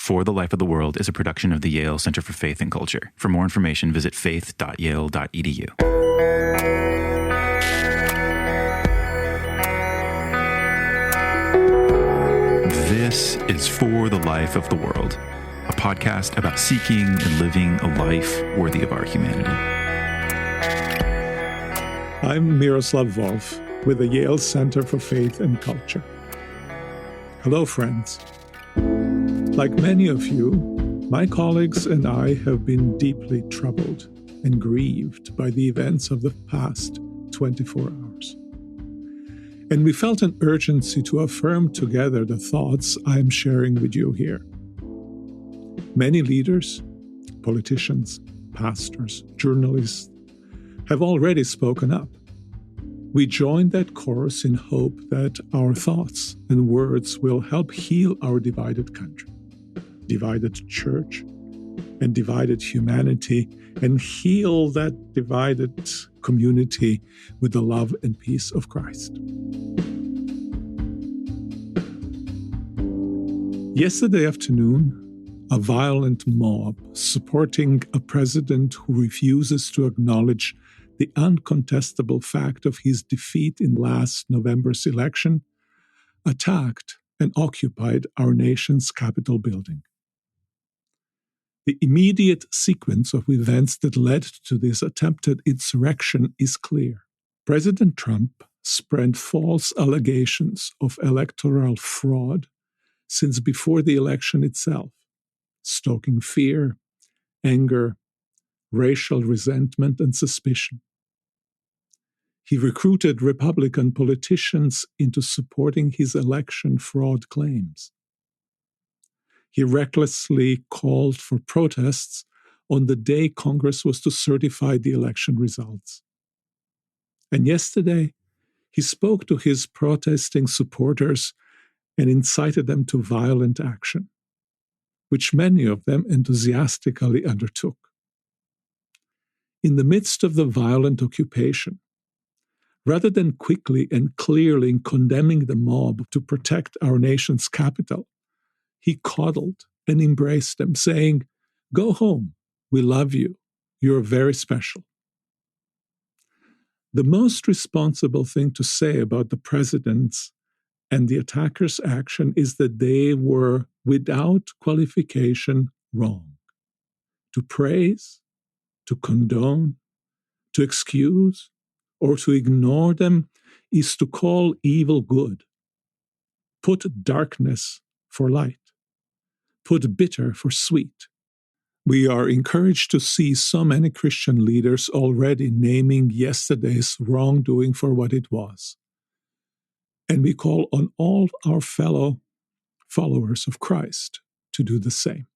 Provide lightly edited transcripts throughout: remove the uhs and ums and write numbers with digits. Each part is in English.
For the Life of the World is a production of the Yale Center for Faith and Culture. For more information, visit faith.yale.edu. This is For the Life of the World, a podcast about seeking and living a life worthy of our humanity. I'm Miroslav Volf with the Yale Center for Faith and Culture. Hello, friends. Like many of you, my colleagues and I have been deeply troubled and grieved by the events of the past 24 hours. And we felt an urgency to affirm together the thoughts I am sharing with you here. Many leaders, politicians, pastors, journalists have already spoken up. We join that chorus in hope that our thoughts and words will help heal our divided country, divided church, and divided humanity, and heal that divided community with the love and peace of Christ. Yesterday afternoon, a violent mob supporting a president who refuses to acknowledge the uncontestable fact of his defeat in last November's election attacked and occupied our nation's Capitol building. The immediate sequence of events that led to this attempted insurrection is clear. President Trump spread false allegations of electoral fraud since before the election itself, stoking fear, anger, racial resentment, and suspicion. He recruited Republican politicians into supporting his election fraud claims. He recklessly called for protests on the day Congress was to certify the election results. And yesterday, he spoke to his protesting supporters and incited them to violent action, which many of them enthusiastically undertook. In the midst of the violent occupation, rather than quickly and clearly condemning the mob to protect our nation's capital, he coddled and embraced them, saying, "Go home, we love you, you're very special." The most responsible thing to say about the president's and the attackers' action is that they were, without qualification, wrong. To praise, to condone, to excuse, or to ignore them is to call evil good, put darkness for light, put bitter for sweet. We are encouraged to see so many Christian leaders already naming yesterday's wrongdoing for what it was. And we call on all our fellow followers of Christ to do the same.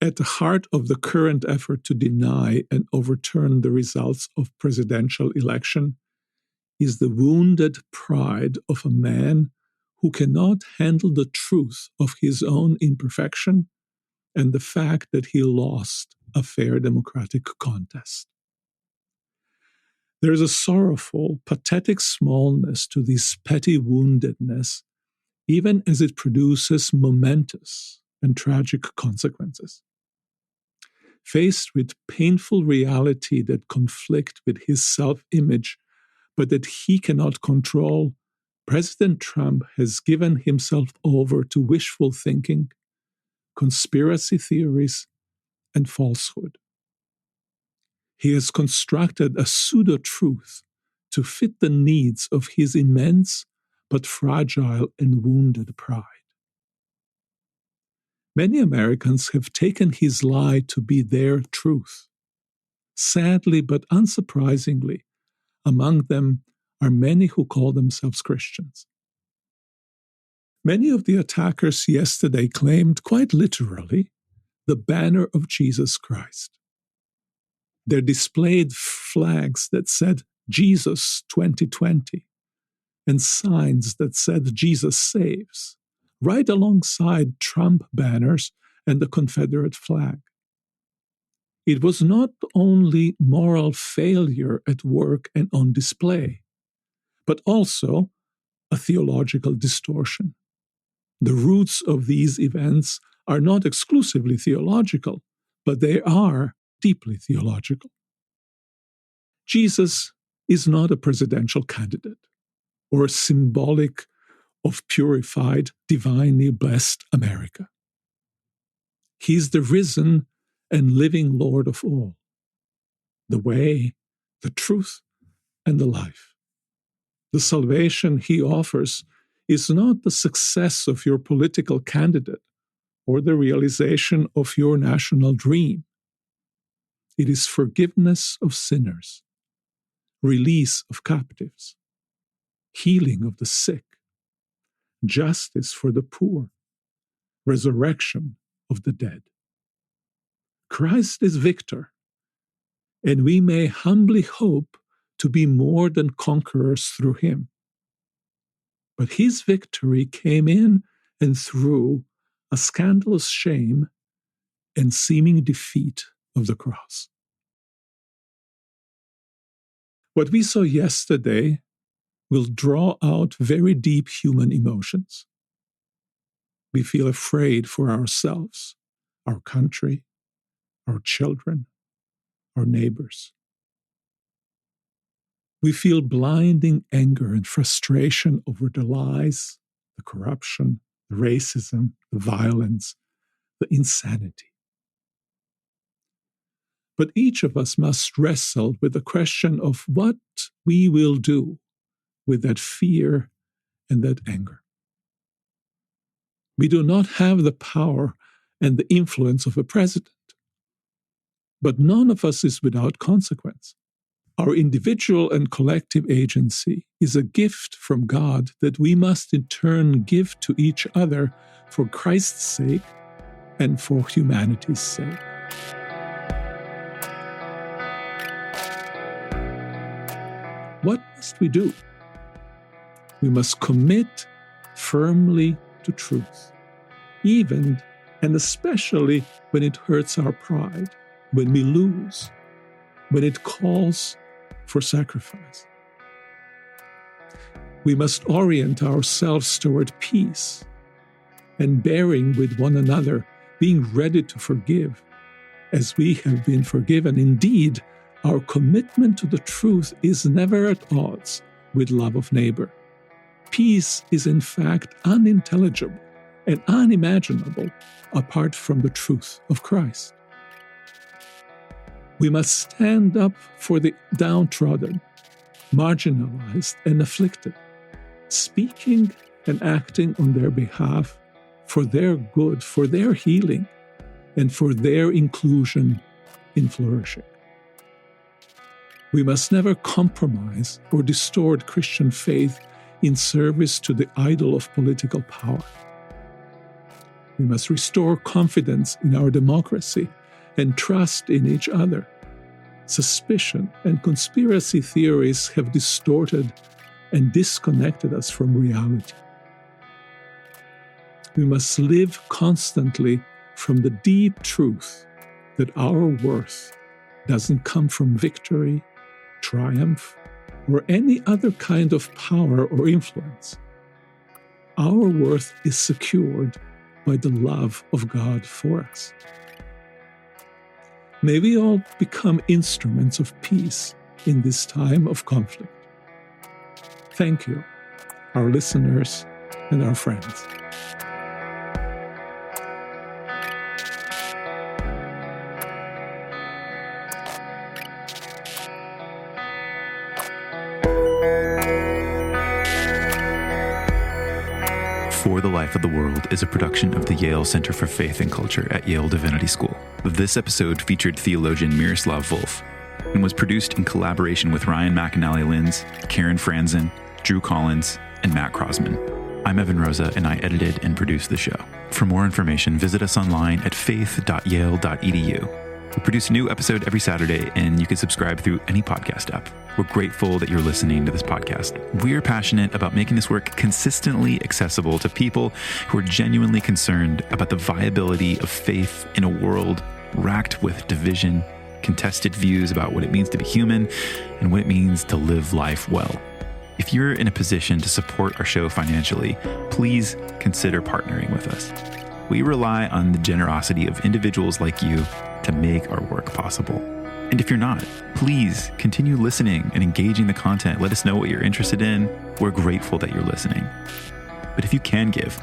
At the heart of the current effort to deny and overturn the results of presidential election is the wounded pride of a man who cannot handle the truth of his own imperfection and the fact that he lost a fair democratic contest. There is a sorrowful, pathetic smallness to this petty woundedness, even as it produces momentous and tragic consequences. Faced with painful reality that conflict with his self-image, but that he cannot control, President Trump has given himself over to wishful thinking, conspiracy theories, and falsehood. He has constructed a pseudo-truth to fit the needs of his immense but fragile and wounded pride. Many Americans have taken his lie to be their truth. Sadly but unsurprisingly, among them are many who call themselves Christians. Many of the attackers yesterday claimed, quite literally, the banner of Jesus Christ. They displayed flags that said Jesus 2020 and signs that said Jesus saves, right alongside Trump banners and the Confederate flag. It was not only moral failure at work and on display, but also a theological distortion. The roots of these events are not exclusively theological, but they are deeply theological. Jesus is not a presidential candidate or symbolic of purified, divinely blessed America. He is the risen and living Lord of all, the way, the truth, and the life. The salvation he offers is not the success of your political candidate or the realization of your national dream. It is forgiveness of sinners, release of captives, healing of the sick, justice for the poor, resurrection of the dead. Christ is victor, and we may humbly hope to be more than conquerors through him. But his victory came in and through a scandalous shame and seeming defeat of the cross. What we saw yesterday will draw out very deep human emotions. We feel afraid for ourselves, our country, our children, our neighbors. We feel blinding anger and frustration over the lies, the corruption, the racism, the violence, the insanity. But each of us must wrestle with the question of what we will do with that fear and that anger. We do not have the power and the influence of a president, but none of us is without consequence. Our individual and collective agency is a gift from God that we must in turn give to each other for Christ's sake and for humanity's sake. What must we do? We must commit firmly to truth, even and especially when it hurts our pride, when we lose, when it calls for sacrifice. We must orient ourselves toward peace and bearing with one another, being ready to forgive as we have been forgiven. Indeed, our commitment to the truth is never at odds with love of neighbor. Peace is in fact unintelligible and unimaginable apart from the truth of Christ. We must stand up for the downtrodden, marginalized, and afflicted, speaking and acting on their behalf for their good, for their healing, and for their inclusion in flourishing. We must never compromise or distort Christian faith in service to the idol of political power. We must restore confidence in our democracy and trust in each other. Suspicion and conspiracy theories have distorted and disconnected us from reality. We must live constantly from the deep truth that our worth doesn't come from victory, triumph, or any other kind of power or influence. Our worth is secured by the love of God for us. May we all become instruments of peace in this time of conflict. Thank you, our listeners and our friends. For the Life of the World is a production of the Yale Center for Faith and Culture at Yale Divinity School. This episode featured theologian Miroslav Volf and was produced in collaboration with Ryan McAnally-Linz, Karen Franzen, Drew Collins, and Matt Crosman. I'm Evan Rosa, and I edited and produced the show. For more information, visit us online at faith.yale.edu. We produce a new episode every Saturday, and you can subscribe through any podcast app. We're grateful that you're listening to this podcast. We're passionate about making this work consistently accessible to people who are genuinely concerned about the viability of faith in a world racked with division, contested views about what it means to be human, and what it means to live life well. If you're in a position to support our show financially, please consider partnering with us. we rely on the generosity of individuals like you to make our work possible. And if you're not, please continue listening and engaging the content. Let us know what you're interested in. We're grateful that you're listening. But if you can give,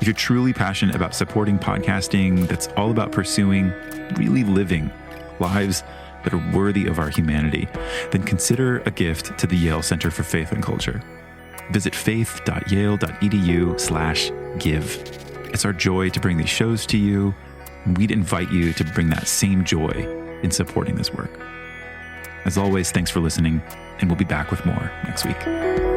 if you're truly passionate about supporting podcasting that's all about pursuing, really living lives that are worthy of our humanity, then consider a gift to the Yale Center for Faith and Culture. Visit faith.yale.edu/give. It's our joy to bring these shows to you, and we'd invite you to bring that same joy in supporting this work. As always, thanks for listening, and we'll be back with more next week.